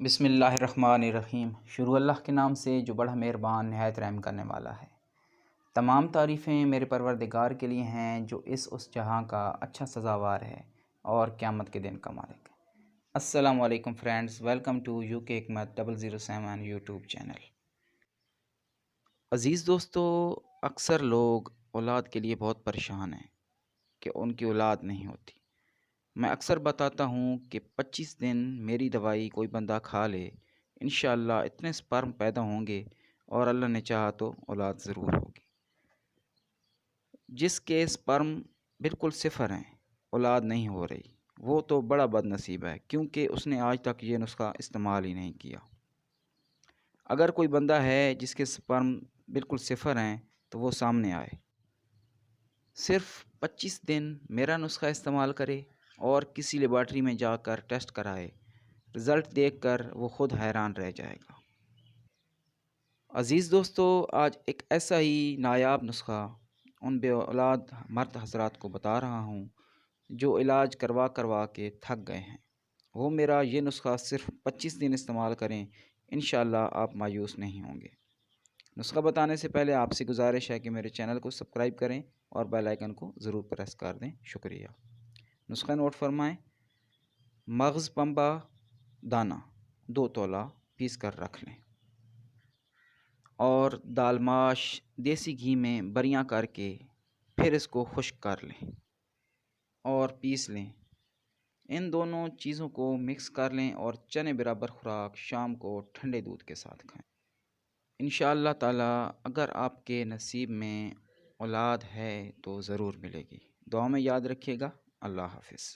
बिस्मिल्लाहिर्रहमानिर्रहीम। शुरू अल्लाह के नाम से जो बड़ा मेहरबान नहायत रहम करने वाला है। तमाम तारीफ़ें मेरे परवरदिगार के लिए हैं जो उस जहां का अच्छा सज़ावार है और क़यामत के दिन का मालिक है। अस्सलामु अलैकुम फ्रेंड्स, वेलकम टू UK हिकमत 007 यूट्यूब चैनल। अज़ीज़ दोस्तों, अक्सर लोग औलाद के लिए बहुत परेशान हैं कि उनकी औलाद नहीं होती। मैं अक्सर बताता हूँ कि 25 दिन मेरी दवाई कोई बंदा खा ले, इंशाअल्लाह इतने स्पर्म पैदा होंगे और अल्लाह ने चाहा तो औलाद ज़रूर होगी। जिसके स्पर्म बिल्कुल सिफ़र हैं, औलाद नहीं हो रही, वो तो बड़ा बदनसीब है, क्योंकि उसने आज तक ये नुस्खा इस्तेमाल ही नहीं किया। अगर कोई बंदा है जिसके स्पर्म बिल्कुल सिफ़र हैं तो वो सामने आए, सिर्फ़ 25 दिन मेरा नुस्खा इस्तेमाल करे और किसी लेबॉर्ट्री में जाकर टेस्ट कराए। रिज़ल्ट देखकर वो ख़ुद हैरान रह जाएगा। अज़ीज़ दोस्तों, आज एक ऐसा ही नायाब नुस्खा उन बेऔलाद मर्द हज़रात को बता रहा हूँ जो इलाज करवा करवा के थक गए हैं। वो मेरा ये नुस्खा सिर्फ़ 25 दिन इस्तेमाल करें, इंशाअल्लाह आप मायूस नहीं होंगे। नुस्खा बताने से पहले आपसे गुजारिश है कि मेरे चैनल को सब्सक्राइब करें और बेल आइकन को ज़रूर प्रेस कर दें। शुक्रिया। नुस्खा नोट फरमाएं। मग़ज़ पंबा दाना 2 तोला पीस कर रख लें और दालमाश देसी घी में बरियां करके फिर इसको खुश्क कर लें और पीस लें। इन दोनों चीज़ों को मिक्स कर लें और चने बराबर खुराक शाम को ठंडे दूध के साथ खाएं। इंशाअल्लाह ताला अगर आपके नसीब में औलाद है तो ज़रूर मिलेगी। दुआ में याद रखिएगा। अल्लाह हाफ़िज़।